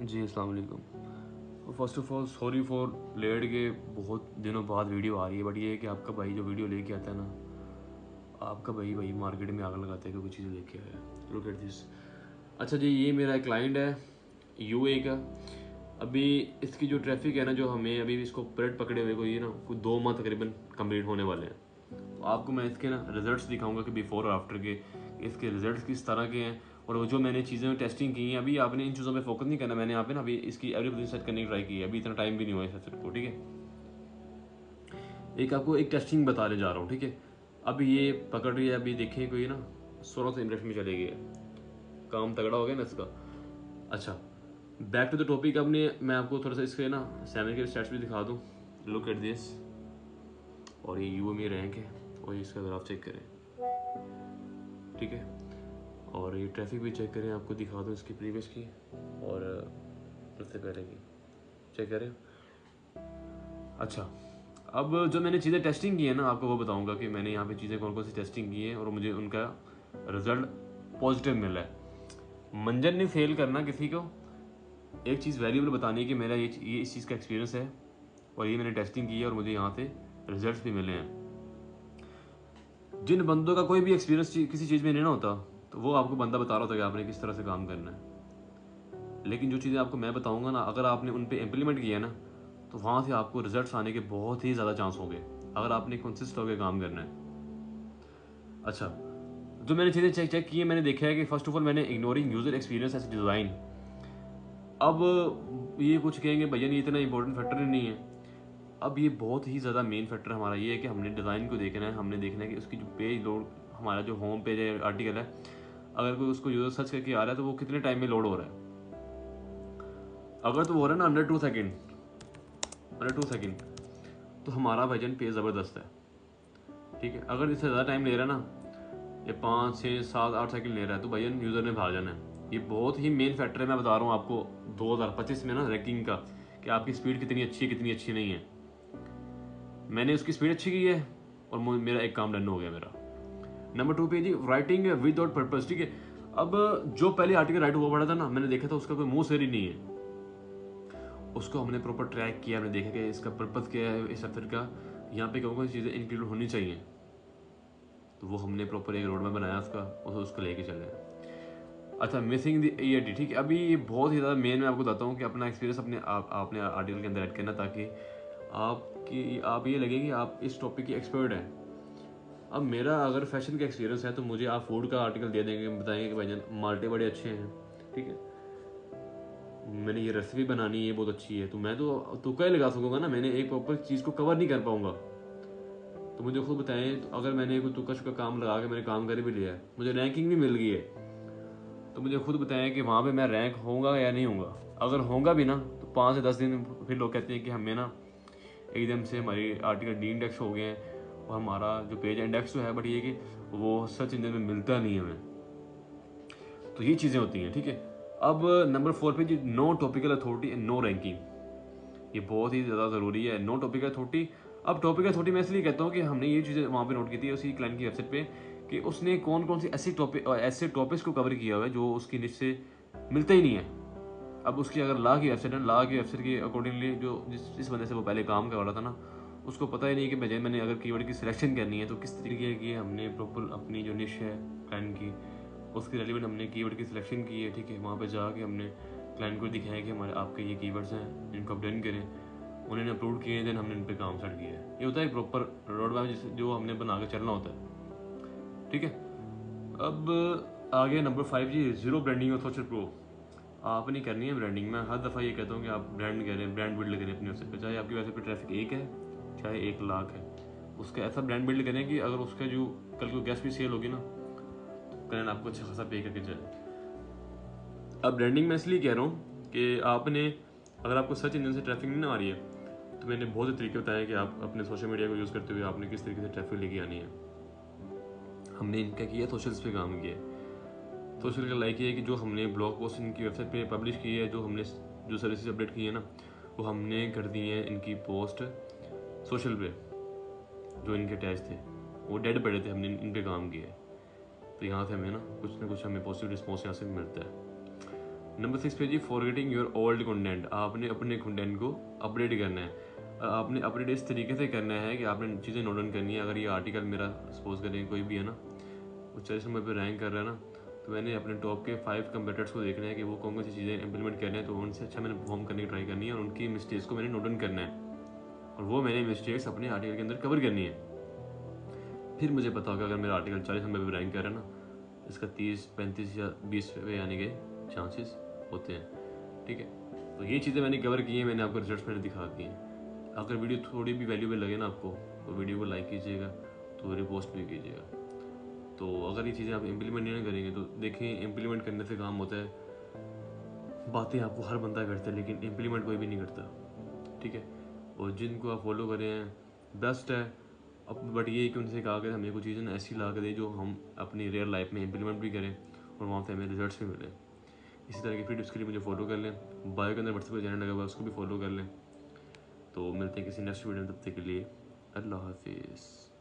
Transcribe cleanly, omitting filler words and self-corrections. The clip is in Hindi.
जी अस्सलाम वालेकुम। First of all sorry for late के बहुत दिनों बाद वीडियो आ रही है, बट ये है कि आपका भाई जो वीडियो लेके आता है ना, आपका भाई मार्केट में आग लगाता है, कोई चीज़ लेके आया है। Look at this. अच्छा जी, ये मेरा क्लाइंट है यूए का। अभी इसकी जो ट्रैफिक है ना, जो हमें अभी इसको परेड पकड़े हुए कोई ना कोई 2 माह तकरीबन कंप्लीट होने वाले हैं। तो आपको मैं इसके ना रिजल्ट्स दिखाऊंगा कि बिफोर और आफ्टर के इसके रिजल्ट्स किस तरह के हैं, और वो जो मैंने चीज़ें टेस्टिंग की हैं। अभी आपने इन चीज़ों पे फोकस नहीं करना, मैंने यहाँ पे ना अभी इसकी एवरीथिंग सेट करने की ट्राई की है, अभी इतना टाइम भी नहीं हुआ है सेट को। ठीक है, एक आपको एक टेस्टिंग बताने जा रहा हूँ। ठीक है, अभी ये पकड़ रही है, अभी देखें कोई ना 16 से इंप्रेशन में चले गई है, काम तगड़ा हो गया ना इसका। अच्छा, बैक टू द टॉपिक। अब मैं आपको थोड़ा सा इसके ना सैमन के स्टैट्स भी दिखा दूँ। Look at this. और ये यू में रैंक है, और इसका ग्राफ चेक करें। ठीक है, और ये ट्रैफिक भी चेक करें, आपको दिखा दूँ इसकी प्रीवियस की और उससे पहले की चेक करें। अच्छा, अब जो मैंने चीज़ें टेस्टिंग की है ना, आपको वो बताऊंगा कि मैंने यहाँ पे चीज़ें कौन कौन सी टेस्टिंग की है और मुझे उनका रिजल्ट पॉजिटिव मिला है। मंजर नहीं फेल करना किसी को, एक चीज़ वैल्यूबल बतानी है कि मेरा ये इस चीज़ का एक्सपीरियंस है और ये मैंने टेस्टिंग की है और मुझे यहाँ से रिजल्ट भी मिले हैं। जिन बंदों का कोई भी एक्सपीरियंस किसी चीज़ में नहीं ना होता, तो वो आपको बंदा बता रहा होता है कि आपने किस तरह से काम करना है। लेकिन जो चीज़ें आपको मैं बताऊंगा ना, अगर आपने उन पर इम्प्लीमेंट किया ना, तो वहाँ से आपको रिजल्ट्स आने के बहुत ही ज़्यादा चांस होंगे, अगर आपने कंसिस्ट होकर काम करना है। अच्छा, जो मैंने चीज़ें चेक की है, मैंने देखा है कि फर्स्ट ऑफ ऑल मैंने ignoring user experience as design. अब ये कुछ कहेंगे भैया ये इतना इंपॉर्टेंट फैक्टर नहीं है। अब ये बहुत ही ज़्यादा मेन फैक्टर हमारा ये है कि हमने डिज़ाइन को देखना है, हमने देखना है कि उसकी जो पेज लोड, हमारा जो होम पेज है, आर्टिकल है, अगर कोई उसको यूज़र सर्च करके आ रहा है तो वो कितने टाइम में लोड हो रहा है। अगर तो वो हो रहा है ना अंडर 2 सेकेंड, तो हमारा वजन पेज ज़बरदस्त है। ठीक है, अगर इससे ज़्यादा टाइम ले रहा है ना, ये 5 6 7 8 सेकंड ले रहा है, तो भैया यूज़र ने भाग जाना है। ये बहुत ही मेन फैक्टर है, मैं बता रहा हूँ आपको 2025 में ना रैंकिंग का, कि आपकी स्पीड कितनी अच्छी है कितनी अच्छी नहीं है। मैंने उसकी स्पीड अच्छी की है और मेरा एक काम डन हो गया मेरा। नंबर 2 पे जी, राइटिंग विदाउट पर्पस। ठीक है, अब जो पहले आर्टिकल राइट हुआ पड़ा था ना, मैंने देखा था उसका कोई मुंह सेरी नहीं है। उसको हमने प्रॉपर ट्रैक किया, हमने देखा कि इसका पर्पस क्या है, इस एफर्ट का यहाँ पे कौन कौन सी चीज़ें इंक्लूड होनी चाहिए, तो वो हमने प्रॉपर एक रोड मैप बनाया उसका, उसको लेके चले। अच्छा, मिसिंग द ईआरटी। ठीक है, अभी ये बहुत ही ज़्यादा मेन, मैं आपको बताता हूँ कि अपना एक्सपीरियंस आपने आर्टिकल के अंदर ऐड करना, ताकि आप ये लगे कि आप इस टॉपिक की एक्सपर्ट हैं। अब मेरा अगर फैशन का एक्सपीरियंस है, तो मुझे आप फूड का आर्टिकल दे देंगे, बताएंगे कि भाईजान माल्टे बड़े अच्छे हैं। ठीक है, मैंने ये रेसिपी बनानी है, ये बहुत अच्छी है, तो मैं तो तुक्का ही लगा सकूंगा ना, मैंने एक प्रॉपर चीज़ को कवर नहीं कर पाऊंगा। तो मुझे खुद बताएं, तो अगर मैंने कोई तुक्का शुक्का काम लगा के मैंने काम कर भी लिया है, मुझे रैंकिंग भी मिल गई है, तो मुझे खुद बताएं कि वहाँ पे मैं रैंक होऊंगा या नहीं होऊंगा। अगर होऊंगा भी ना, तो 5 से 10 दिन फिर लोग कहते हैं कि हमें ना एकदम से हमारी आर्टिकल डी इंडेक्स हो गए हैं, और हमारा जो पेज इंडेक्स तो है, बट ये कि वो सर्च इंजन में मिलता नहीं है हमें। तो ये चीज़ें होती हैं। ठीक है, अब नंबर 4 पे जी, no topical authority and no ranking. ये बहुत ही ज़्यादा ज़रूरी है, नो टॉपिकल अथॉरिटी। अब टॉपिकल अथॉरिटी मैं इसलिए कहता हूँ कि हमने ये चीज़ें वहाँ पे नोट की थी उसी क्लाइंट की वेबसाइट पे, कि उसने कौन कौन सी ऐसे टॉपिक्स को कवर किया हुआ है जो उसकी निश से मिलते ही नहीं है। अब उसकी अगर ला की वेबसाइट है, ला की वेबसाइट के अकॉर्डिंगली जो जिस बंदे से वो पहले काम कर रहा था ना, उसको पता ही नहीं कि मैंने अगर कीवर्ड की सिलेक्शन करनी है तो किस तरीके की हमने प्रॉपर अपनी जो निश है क्लाइंट की, उसके रेलिवेंट हमने कीवर्ड की सिलेक्शन की है। ठीक है, वहाँ पे जाके हमने क्लाइंट को दिखाया कि हमारे आपके ये कीवर्ड्स हैं, इनको आप डन करें। उन्होंने अप्रूव किए, देन हमने इन पे काम स्टार्ट किया है। ये होता है प्रॉपर रोड मैप जो हमने बना के चलना होता है। ठीक है, अब आगे नंबर 5 जी, जीरो ब्रांडिंग और सोशल प्रूफ। आपने करनी है ब्रांडिंग। मैं हर दफ़ा ये कहता हूँ कि आप ब्रांड करें, ब्रांड बिल्ड करें अपनी वेबसाइट पे, चाहे आपकी वेबसाइट पे ट्रैफिक 1 है चाहे 1 लाख है, उसका ऐसा ब्रांड बिल्ड करें कि अगर उसका जो कल को गैस भी सेल होगी ना, तो क्लाइंट आपको अच्छा खासा पे करके जाए। अब ब्रांडिंग मैं इसलिए कह रहा हूँ कि आपने, अगर आपको सर्च इंजन से ट्रैफिक नहीं आ रही है, तो मैंने बहुत से तरीके बताए कि आप अपने सोशल मीडिया को यूज़ करते हुए आपने किस तरीके से ट्रैफिक लेके आनी है। हमने इनका किया, सोशल्स पे काम किया। सोशल का लाइक ये है कि जो हमने ब्लॉग पोस्ट इनकी वेबसाइट पे पब्लिश की है, जो सर्विसेज अपडेट की है ना, वो हमने कर दी है इनकी पोस्ट सोशल पे। जो इनके टैग थे वो डेड पड़े थे, हमने इन पे काम किया है, तो यहाँ से हमें ना कुछ हमें पॉजिटिव रिस्पॉन्स यहाँ से मिलता है। नंबर 6 पे जी फॉरगेटिंग योर ओल्ड कंटेंट। आपने अपने कंटेंट को अपडेट करना है। आपने अपडेट इस तरीके से करना है कि आपने चीज़ें नोट डाउन करनी है। अगर ये आर्टिकल मेरा सपोज करें कोई भी है ना, वो 40 नंबर पर रैंक कर रहा है ना, तो मैंने अपने टॉप के 5 कंपेटर्स को देखना है कि वो कौन कौन सी चीज़ें इंप्लीमेंट करने हैं, तो उनसे अच्छा मैंने परफॉर्म करने की ट्राई करनी है और उनकी मिस्टेक्स को मैंने नोट डाउन करना है और वो मैंने मिस्टेक्स अपने आर्टिकल के अंदर कवर करनी है। फिर मुझे पता होगा अगर मेरा आर्टिकल 40 नंबर पर रैंक कर रहा है ना, इसका 30, 35 या 20 पे आने के चांसेस होते हैं। ठीक है, तो ये चीज़ें मैंने कवर की हैं, मैंने आपको रिजल्ट्स मैंने दिखा दिए हैं। अगर वीडियो थोड़ी भी वैल्यूबल लगे ना आपको, तो वीडियो को लाइक कीजिएगा, तो रिपोस्ट भी कीजिएगा। तो अगर ये चीज़ें आप इम्प्लीमेंट नहीं करेंगे तो देखिए, इम्प्लीमेंट करने से काम होता है। बातें आपको हर बंदा करता है, लेकिन इम्प्लीमेंट कोई भी नहीं करता। ठीक है, और जिनको आप फॉलो कर रहे हैं बेस्ट है। अब बट ये है कि उनसे कहा कि हमें कुछ चीज़ें ऐसी ला के दें जो हम अपनी रियल लाइफ में इम्प्लीमेंट भी करें और वहाँ से हमें रिजल्ट्स भी मिलें। इसी तरह की फ्री टिप्स के लिए मुझे फॉलो कर लें। बायो के अंदर व्हाट्सएप का चैनल लगा हुआ है, उसको भी फॉलो कर लें। तो मिलते हैं किसी नेक्स्ट वीडियो में, तब तक के लिए अल्लाह हाफिज़।